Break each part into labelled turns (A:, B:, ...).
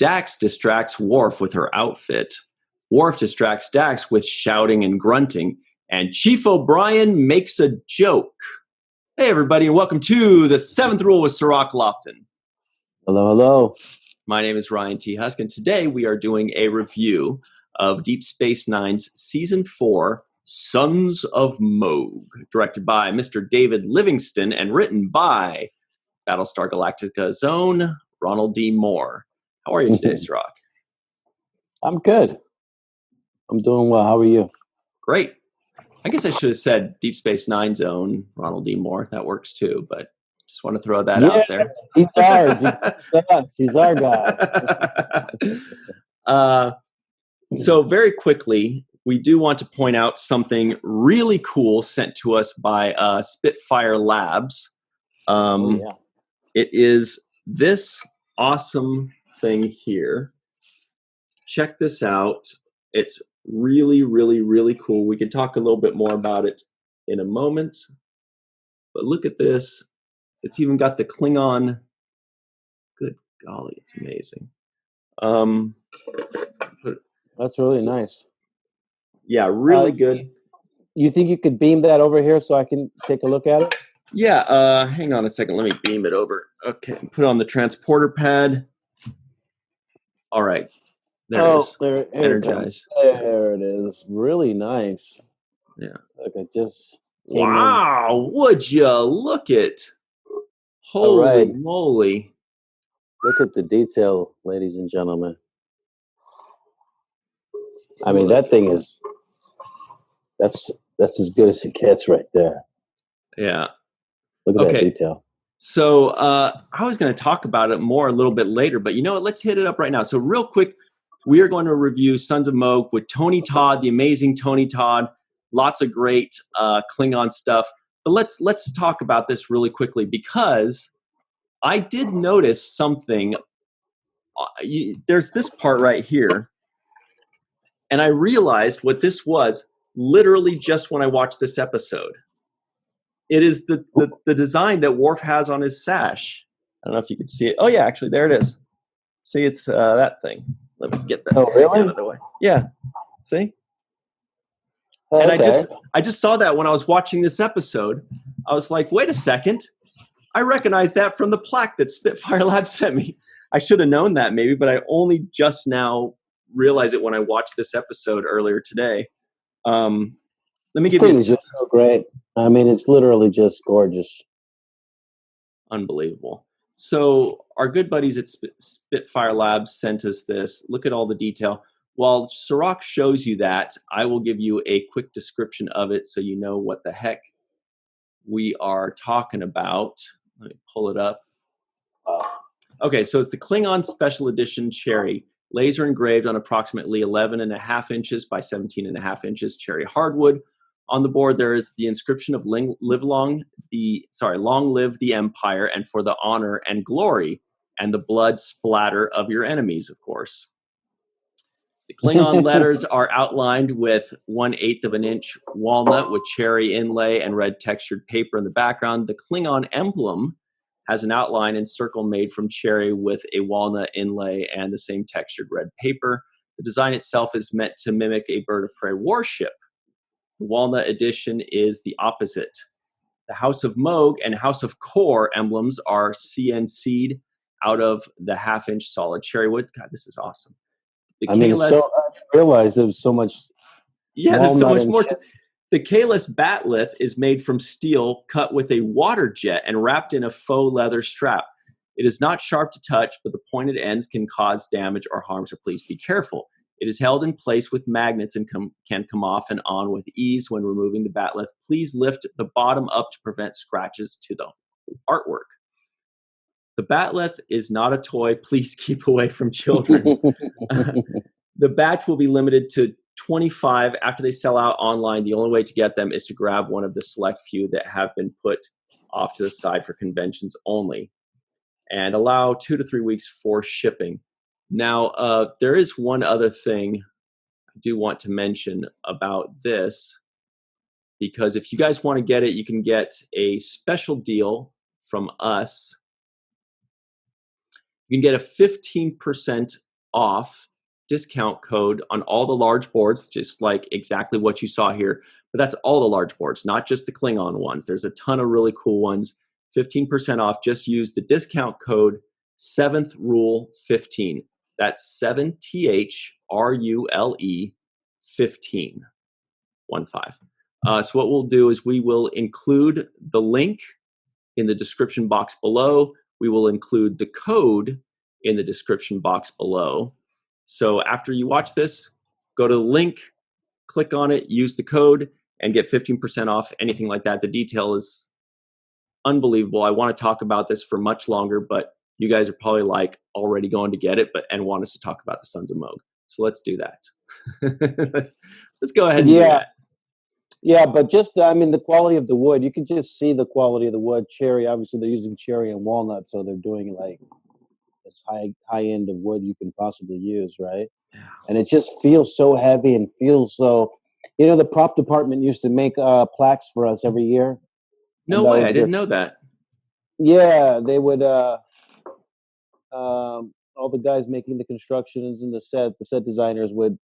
A: Dax distracts Worf with her outfit. Worf distracts Dax with shouting and grunting. And Chief O'Brien makes a joke. Hey, everybody, and welcome to the Seventh Rule with Cirroc Lofton.
B: Hello, hello.
A: My name is Ryan T. Husk, and today we are doing a review of Deep Space Nine's Season 4, Sons of Mogh, directed by Mr. David Livingston and written by Battlestar Galactica's own Ronald D. Moore. How are you today, Cirroc?
B: I'm good. I'm doing well. How are you?
A: Great. I guess I should have said Deep Space Nine's own Ronald D. Moore. That works too, but just want to throw that out there.
B: He's ours. He's our guy.
A: So very quickly, we do want to point out something really cool sent to us by Spitfire Labs. It is this awesome thing here. Check this out. It's really, really, really cool. We can talk a little bit more about it in a moment. But look at this. It's even got the Klingon. Good golly, it's amazing.
B: That's really nice.
A: Yeah, really good.
B: You think you could beam that over here so I can take a look at it?
A: Yeah, hang on a second. Let me beam it over. Okay, put it on the transporter pad. All right. There it is. Energize.
B: There it is. Really nice.
A: Yeah.
B: Look, it just
A: wow, would you look at? Holy moly.
B: Look at the detail, ladies and gentlemen. I mean, that thing is, that's as good as it gets right there.
A: Yeah.
B: Look at that detail.
A: So I was going to talk about it more a little bit later, but you know what? Let's hit it up right now. So real quick, we are going to review Sons of Mogh with Tony Todd, the amazing Tony Todd. Lots of great Klingon stuff. But let's talk about this really quickly because I did notice something. There's this part right here. And I realized what this was literally just when I watched this episode. It is the design that Worf has on his sash. I don't know if you can see it. Oh, yeah, actually, there it is. See, it's that thing. Let me get that out of the way. Yeah, see? And I just saw that when I was watching this episode. I was like, wait a second. I recognize that from the plaque that Spitfire Labs sent me. I should have known that maybe, but I only just now realized it when I watched this episode earlier today. Let me give you.
B: This thing is just so great. I mean, it's literally just gorgeous.
A: Unbelievable. So our good buddies at Spitfire Labs sent us this. Look at all the detail. While Cirroc shows you that, I will give you a quick description of it so you know what the heck we are talking about. Let me pull it up. Okay, so it's the Klingon Special Edition Cherry, laser engraved on approximately 11.5 inches by 17.5 inches cherry hardwood. On the board, there is the inscription of long live the Empire and for the honor and glory and the blood splatter of your enemies, of course. The Klingon letters are outlined with 1/8 of an inch walnut with cherry inlay and red textured paper in the background. The Klingon emblem has an outline and circle made from cherry with a walnut inlay and the same textured red paper. The design itself is meant to mimic a bird of prey warship. The walnut edition is the opposite. The House of Mogh and House of Core emblems are CNC'd out of the 1/2-inch solid cherry wood. God, this is awesome.
B: I didn't realize there was so much.
A: Yeah, there's so much more. The Kalis batleth is made from steel cut with a water jet and wrapped in a faux leather strap. It is not sharp to touch, but the pointed ends can cause damage or harm, so please be careful. It is held in place with magnets and can come off and on with ease when removing the batleth. Please lift the bottom up to prevent scratches to the artwork. The batleth is not a toy. Please keep away from children. The batch will be limited to 25 after they sell out online. The only way to get them is to grab one of the select few that have been put off to the side for conventions only, and allow 2 to 3 weeks for shipping. Now, there is one other thing I do want to mention about this, because if you guys want to get it, you can get a special deal from us. You can get a 15% off discount code on all the large boards, just like exactly what you saw here. But that's all the large boards, not just the Klingon ones. There's a ton of really cool ones. 15% off. Just use the discount code 7th Rule 15. That's 7THRULE 15. 15. So what we'll do is we will include the link in the description box below. We will include the code in the description box below. So after you watch this, go to the link, click on it, use the code, and get 15% off, anything like that. The detail is unbelievable. I want to talk about this for much longer, but you guys are probably like already going to get it, and want us to talk about the Sons of Mogh. So let's do that. let's go ahead and do that.
B: Yeah, but just, the quality of the wood, you can just see the quality of the wood. Cherry, obviously they're using cherry and walnut, so they're doing like as high end of wood you can possibly use, right? Yeah. And it just feels so heavy and feels so, the prop department used to make plaques for us every year.
A: No way, I didn't know that.
B: Yeah, they would, all the guys making the constructions and the set designers would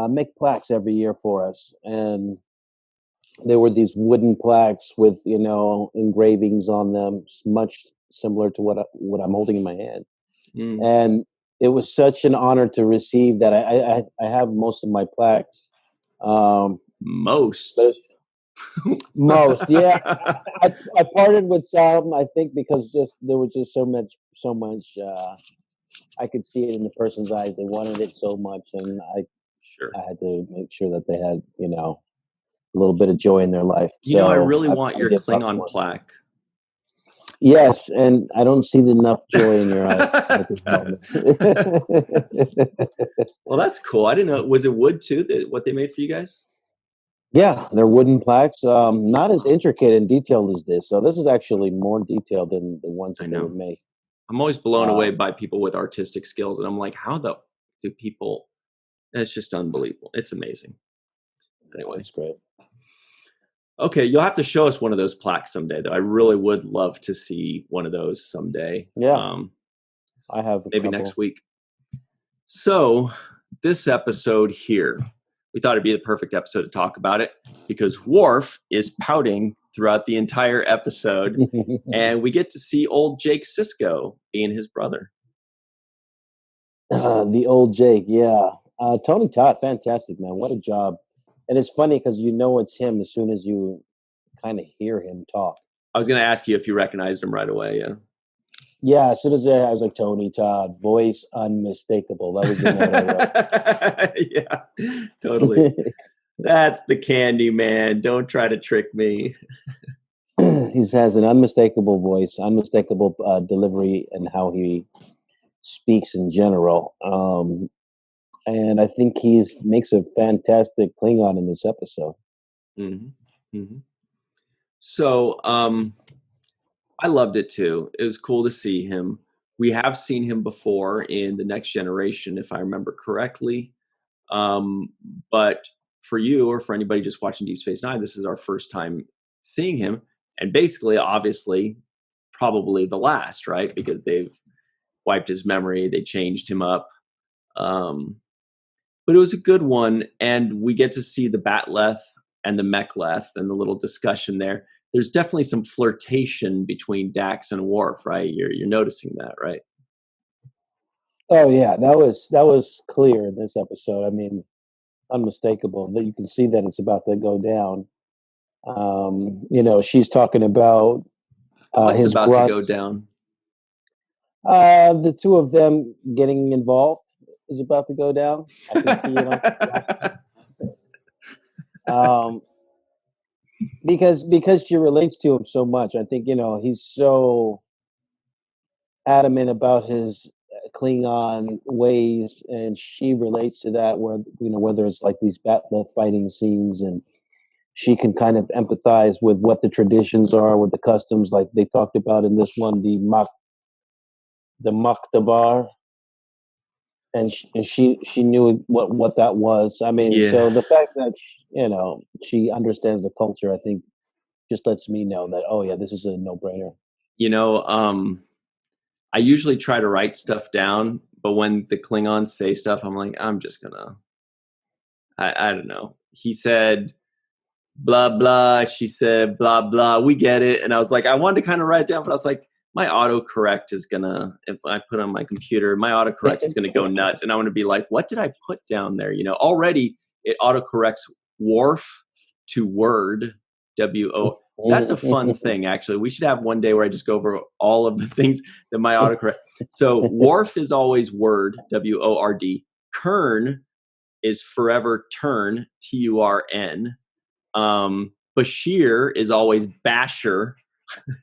B: make plaques every year for us, and there were these wooden plaques with engravings on them, much similar to what I'm holding in my hand. And it was such an honor to receive that. I have most of my plaques.
A: Most,
B: yeah. I parted with some, I think, because there was just so much. I could see it in the person's eyes. They wanted it so much, and I had to make sure that they had, a little bit of joy in their life.
A: I really want your Klingon plaque.
B: Yes, and I don't see enough joy in your eyes.
A: Well, that's cool. I didn't know. Was it wood too? What they made for you guys?
B: Yeah, they're wooden plaques. Not as intricate and detailed as this. So this is actually more detailed than the ones that they would make.
A: I'm always blown away by people with artistic skills, and I'm like, how do people? It's just unbelievable. It's amazing. Anyway,
B: it's great.
A: Okay, you'll have to show us one of those plaques someday, though. I really would love to see one of those someday.
B: Yeah, I have
A: maybe next week. So this episode here, we thought it'd be the perfect episode to talk about it because Worf is pouting throughout the entire episode, and we get to see old Jake Sisko being his brother.
B: The old Jake, yeah. Tony Todd, fantastic, man. What a job. And it's funny because it's him as soon as you kind of hear him talk.
A: I was going to ask you if you recognized him right away, yeah.
B: Yeah, as soon as I was like, Tony Todd, voice unmistakable. That was the
A: yeah, totally. That's the candy man. Don't try to trick me.
B: He has an unmistakable voice, unmistakable delivery, and how he speaks in general. And I think he makes a fantastic Klingon in this episode.
A: Mm-hmm. Mm-hmm. So I loved it too. It was cool to see him. We have seen him before in The Next Generation, if I remember correctly. But for you or for anybody just watching Deep Space Nine, this is our first time seeing him. And basically, obviously, probably the last, right? Because they've wiped his memory. They changed him up. But it was a good one. And we get to see the Batleth and the Mechleth and the little discussion there. There's definitely some flirtation between Dax and Worf, right? You're noticing that, right?
B: Oh yeah, that was clear in this episode. I mean, unmistakable. That you can see that it's about to go down. She's talking about
A: what's
B: his
A: about to go down.
B: The two of them getting involved is about to go down. I can see it. Because she relates to him so much. I think he's so adamant about his Klingon ways, and she relates to that. Where whether it's like these battle fighting scenes, and she can kind of empathize with what the traditions are, with the customs, like they talked about in this one, the Maktabar. And she knew what that was. I mean, so the fact that she understands the culture, I think, just lets me know that this is a no-brainer.
A: I usually try to write stuff down, but when the Klingons say stuff, I'm like, I'm just gonna, I don't know. He said, blah, blah. She said, blah, blah. We get it. And I was like, I wanted to kind of write it down, but I was like, my autocorrect is gonna, if I put on my computer, my autocorrect is gonna go nuts. And I'm gonna be like, what did I put down there? You know, already it autocorrects Worf to Word, W-O. That's a fun thing, actually. We should have one day where I just go over all of the things that my autocorrect. So Worf is always Word, W-O-R-D. Kern is forever Turn, T-U-R-N. Bashir is always Basher.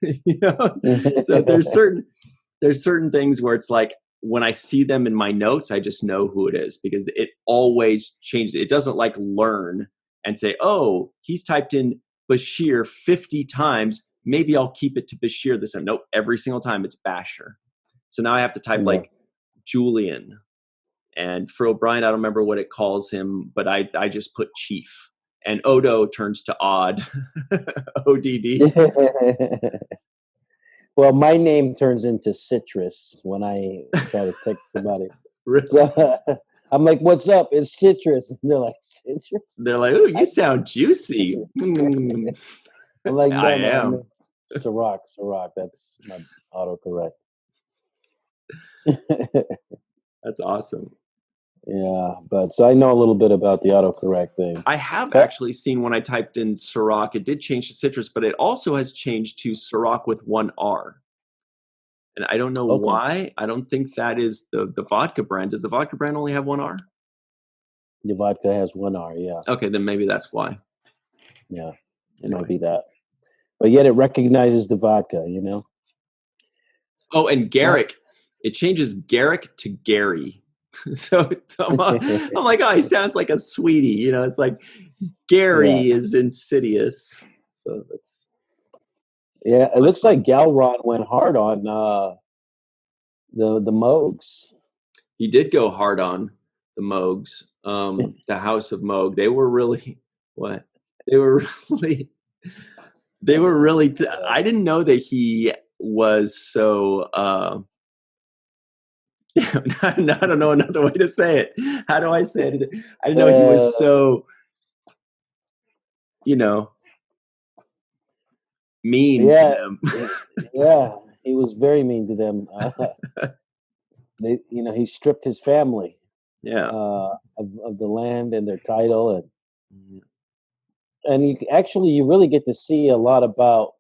A: You know? So there's certain things where it's like when I see them in my notes, I just know who it is because it always changes. It doesn't like learn and say, oh, he's typed in Bashir 50 times. Maybe I'll keep it to Bashir this time. Nope, every single time it's Basher. So now I have to type like Julian. And for O'Brien, I don't remember what it calls him, but I just put Chief. And Odo turns to Odd. O-D-D.
B: Well, my name turns into Citrus when I try to text somebody.
A: Really?
B: So, I'm like, what's up? It's Citrus. And they're like, Citrus?
A: They're like, ooh, you sound juicy.
B: I'm like, no,
A: I am.
B: No, Cirroc. That's my autocorrect.
A: That's awesome.
B: Yeah, but so I know a little bit about the autocorrect thing.
A: I have actually seen when I typed in Cirroc, it did change to Citrus, but it also has changed to Cirroc with one R. And I don't know why. I don't think that is the vodka brand. Does the vodka brand only have one R?
B: The vodka has one R, yeah.
A: Okay, then maybe that's why.
B: Yeah, it might be that. But yet it recognizes the vodka, you know?
A: Oh, and Garrick. It changes Garrick to Gary. So I'm like, oh, he sounds like a sweetie. You know, it's like Gary is insidious. So that's.
B: Yeah, it looks like Galron went hard on the Moghs.
A: He did go hard on the Moghs, the House of Mogh. They were really what? They were really. I didn't know that he was so. I don't know another way to say it. How do I say it? I didn't know he was so, you know, mean to them.
B: Yeah, he was very mean to them. He stripped his family, of the land and their title, and you really get to see a lot about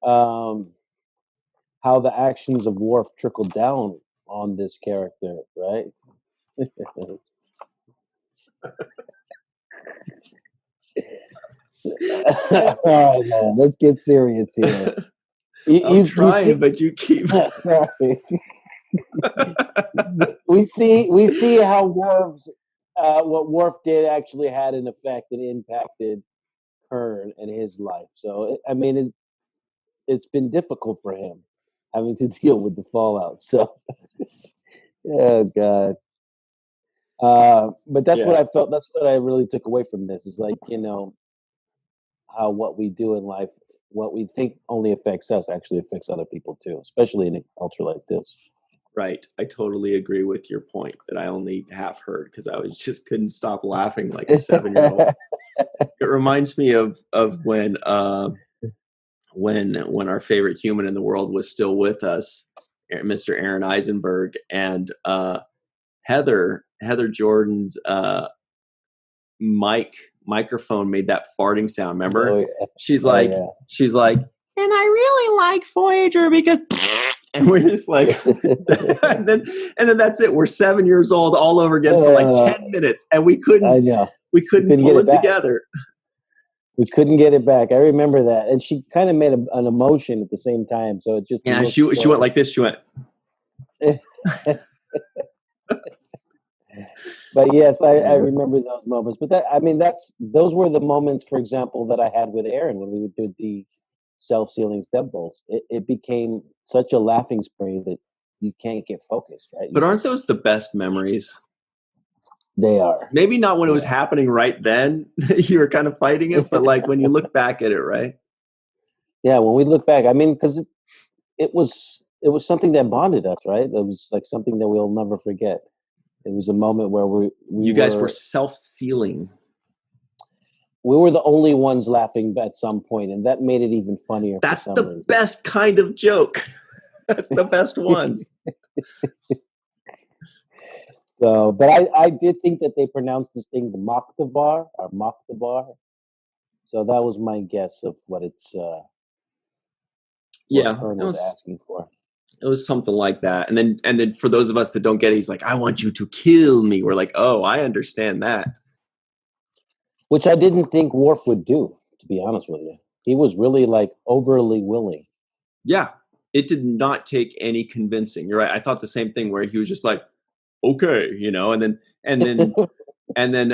B: how the actions of Worf trickled down on this character, right? All right, man. Let's get serious here.
A: I'm trying, but you keep.
B: we see how what Worf did actually had an effect and impacted Kern and his life. So it's been difficult for him having to deal with the fallout. So, oh God. But that's what I felt. That's what I really took away from this. Is like, how what we do in life, what we think only affects us, actually affects other people too, especially in a culture like this.
A: Right. I totally agree with your point that I only half heard because I couldn't stop laughing like a 7-year-old. It reminds me of when our favorite human in the world was still with us, Mr. Aron Eisenberg, and Heather Jordan's microphone made that farting sound. Remember?
B: Oh, yeah.
A: She's like, and I really like Voyager because, and we're just like, and then that's it. We're 7 years old all over again for like 10 minutes, and we couldn't pull it together.
B: We couldn't get it back. I remember that, and she kind of made an emotion at the same time. So it just
A: she went like this. She went.
B: But yes, I remember those moments. But those were the moments, for example, that I had with Aron when we would do the self-sealing step bolts. It became such a laughing spree that you can't get focused, right?
A: But aren't those the best memories?
B: They are.
A: Maybe not when it was happening right then. You were kind of fighting it, but like when you look back at it, right?
B: Yeah, when we look back, because it was it was something that bonded us, right? It was like something that we'll never forget. It was a moment where
A: you guys were self-sealing.
B: We were the only ones laughing at some point, and that made it even funnier.
A: That's
B: for some
A: the
B: reason.
A: best kind of joke. That's the best one.
B: So, but I did think that they pronounced this thing the Mokhtabar or Mokhtabar. So that was my guess of what it's. What Kern was asking for.
A: It was something like that, and then for those of us that don't get it, he's like, "I want you to kill me." We're like, "Oh, I understand that."
B: Which I didn't think Worf would do, to be honest with you. He was really like overly willing.
A: Yeah, it did not take any convincing. You're right. I thought the same thing where he was just like, "Okay," and then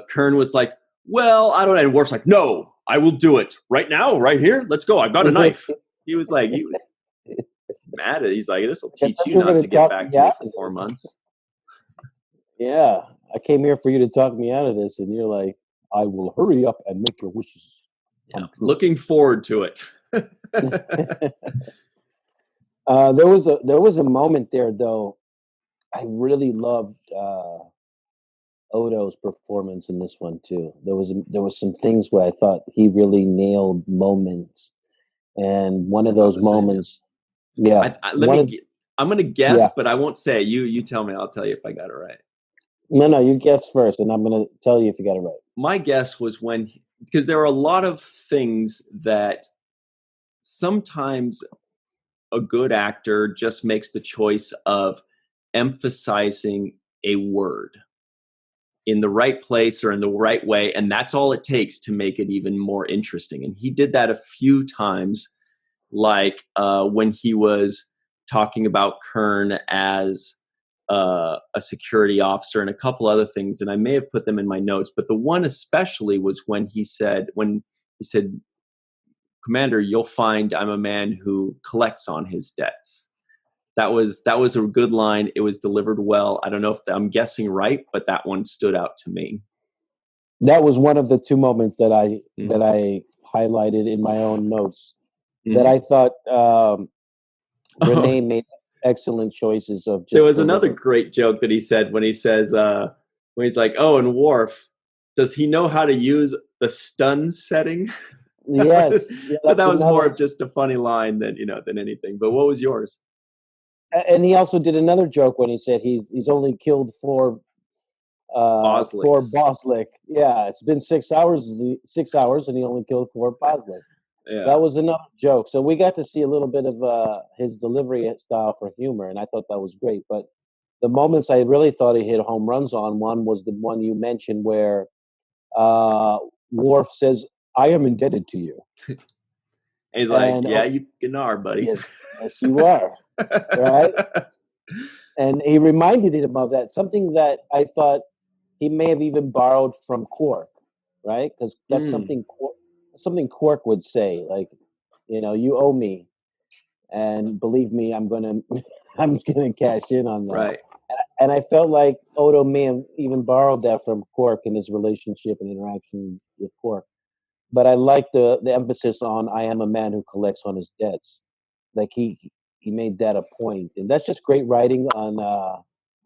A: Kern was like, "Well, I don't know." And Worf's like, "No, I will do it right now, right here. Let's go. I've got a knife." He was mad at it. He's like, "This will teach you not to get back to me for 4 months."
B: Yeah, I came here for you to talk me out of this, and you're like, "I will hurry up and make your wishes."
A: Yeah, looking forward to it.
B: There was a moment there, though. I really loved Odo's performance in this one too. There was some things where I thought he really nailed moments, and one of those moments. Yeah,
A: I'm going to guess, but I won't say. You tell me. I'll tell you if I got it right.
B: No, you guess first, and I'm going to tell you if you got it right.
A: My guess was because there are a lot of things that sometimes a good actor just makes the choice of emphasizing a word in the right place or in the right way, and that's all it takes to make it even more interesting. And he did that a few times, like when he was talking about Kern as a security officer and a couple other things, and I may have put them in my notes, but the one especially was when he said, "Commander, you'll find I'm a man who collects on his debts." That was a good line. It was delivered well. I don't know if I'm guessing right, but that one stood out to me.
B: That was one of the two moments that I highlighted in my own notes that I thought Renee made excellent choices of.
A: There was another great joke that he said when he says, when he's like, "Oh, and Worf, does he know how to use the stun setting?"
B: Yes.
A: But that was more of just a funny line than anything. But what was yours?
B: And he also did another joke when he said he's only killed four Boslick. Yeah, it's been 6 hours, and he only killed 4 Boslick. Yeah. That was another joke. So we got to see a little bit of his delivery style for humor, and I thought that was great. But the moments I really thought he hit home runs on, one was the one you mentioned where Worf says, "I am indebted to you."
A: And he's like, "Yeah, you are, buddy."
B: Yes, you are. Right? And he reminded him of that, something that I thought he may have even borrowed from Quark, right? Because that's something Quark would say, like, "You owe me, and believe me, I'm gonna cash in on that."
A: Right.
B: And I felt like Odo may have even borrowed that from Quark in his relationship and interaction with Quark. But I like the emphasis on "I am a man who collects on his debts." Like he made that a point, and that's just great writing on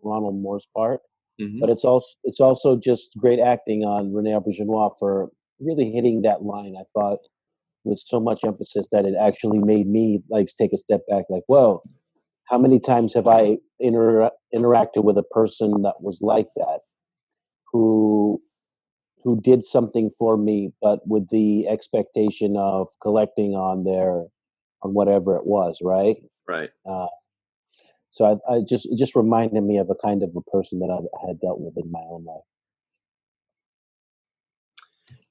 B: Ronald Moore's part. Mm-hmm. But it's also just great acting on Rene Auberjonois for really hitting that line. I thought with so much emphasis that it actually made me take a step back. Like, whoa, how many times have I interacted with a person that was like that, who did something for me, but with the expectation of collecting on whatever it was, right?
A: Right.
B: So it just reminded me of a kind of a person that I had dealt with in my own life.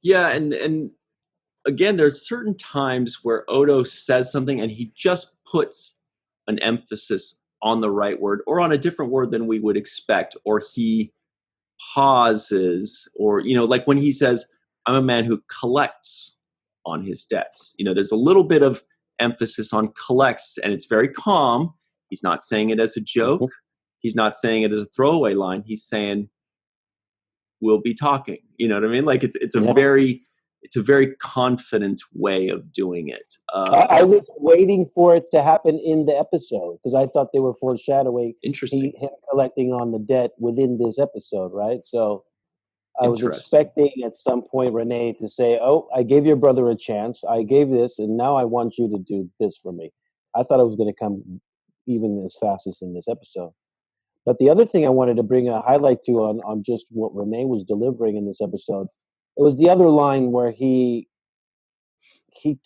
A: Yeah, and again, there's certain times where Odo says something and he just puts an emphasis on the right word or on a different word than we would expect, or he pauses, or like when he says, "I'm a man who collects on his debts." There's a little bit of emphasis on collects, and it's very calm. He's not saying it as a joke. Mm-hmm. He's not saying it as a throwaway line. He's saying, "We'll be talking." You know what I mean? Like it's a very it's a very confident way of doing it.
B: I was waiting for it to happen in the episode because I thought they were foreshadowing
A: Interesting.
B: him collecting on the debt within this episode, right? So I was
A: Interesting.
B: expecting at some point Renee to say, "Oh, I gave your brother a chance. I gave this, and now I want you to do this for me." I thought it was going to come even as fast as in this episode. But the other thing I wanted to bring a highlight to on just what Renee was delivering in this episode, it was the other line where he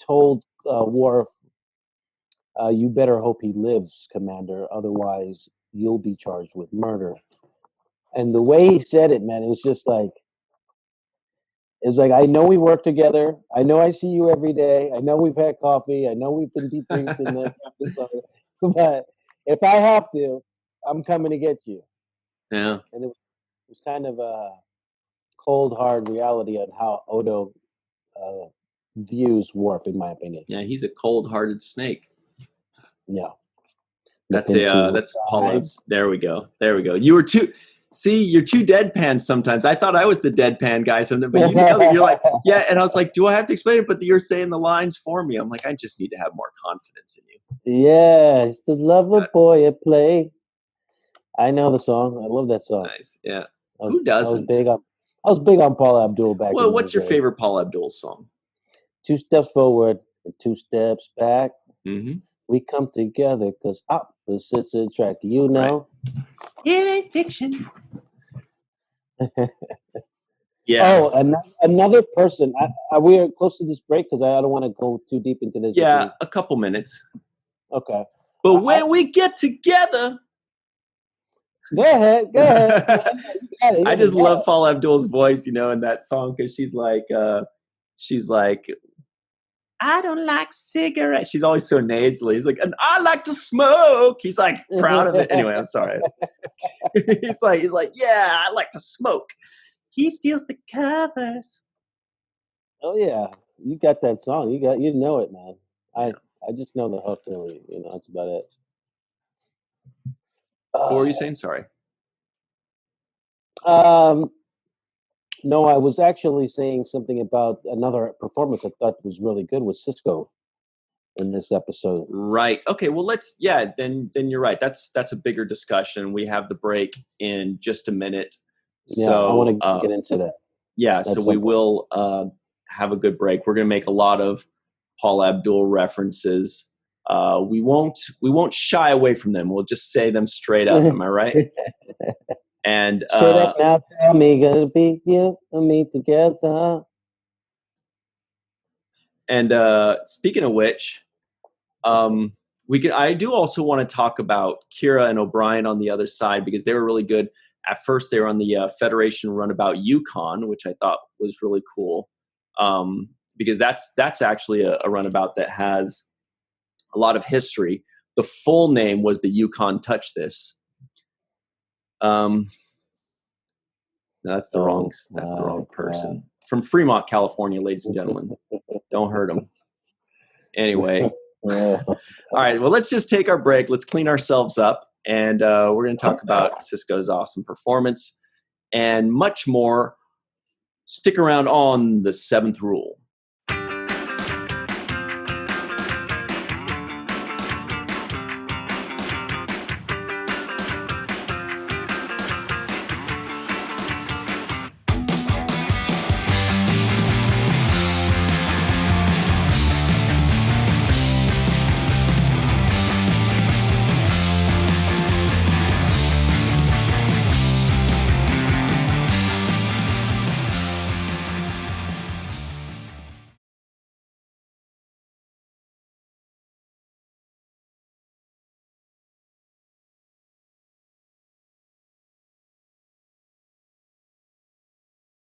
B: told Worf, "You better hope he lives, Commander. Otherwise, you'll be charged with murder." And the way he said it, man, it was just like, it's like, I know we work together. I know I see you every day. I know we've had coffee. I know we've been debriefed in the episode. But if I have to, I'm coming to get you.
A: Yeah.
B: And it was kind of a cold, hard reality on how Odo views Worf, in my opinion.
A: Yeah, he's a cold-hearted snake.
B: Yeah.
A: That's Paula. There we go. You're too deadpan sometimes. I thought I was the deadpan guy sometimes, but you know that you're like, yeah. And I was like, do I have to explain it? But you're saying the lines for me. I'm like, I just need to have more confidence in you.
B: Yeah, it's the lover boy at play. I know the song. I love that song.
A: Nice. Yeah. Who doesn't?
B: I was big on Paula Abdul back.
A: Well, what's your favorite Paula Abdul song?
B: 2 steps forward and 2 steps back.
A: Mm-hmm.
B: We come together because opposites attract. You know,
A: right. It ain't fiction. Yeah.
B: Oh, another person. We are close to this break because I don't want to go too deep into this.
A: Yeah, a couple minutes.
B: Okay.
A: But when we get together.
B: Go ahead.
A: I just love Paula Abdul's voice, in that song because she's like, I don't like cigarettes. She's always so nasally. He's like, and I like to smoke. He's like proud of it. Anyway, I'm sorry. he's like, yeah, I like to smoke. He steals the covers.
B: Oh yeah, you got that song. You know it, man. I just know the hook. Really, that's about it.
A: What were you saying? Sorry.
B: No, I was actually saying something about another performance I thought was really good with Sisko in this episode.
A: Right. Okay. Well, then you're right. That's a bigger discussion. We have the break in just a minute.
B: Yeah, so I want to get into that.
A: Yeah. So we will have a good break. We're going to make a lot of Paula Abdul references. We won't shy away from them. We'll just say them straight up. Am I right? And
B: straight up now, tell me, gonna be you and me together.
A: And speaking of which, I do also want to talk about Kira and O'Brien on the other side because they were really good. At first, they were on the Federation runabout Yukon, which I thought was really cool because that's actually a runabout that has a lot of history. The full name was the Yukon Touch This. That's the wrong person. From Fremont, California, ladies and gentlemen. Don't hurt them. Anyway. All right. Well, let's just take our break. Let's clean ourselves up. And we're going to talk about Sisko's awesome performance and much more. Stick around on The Seventh Rule.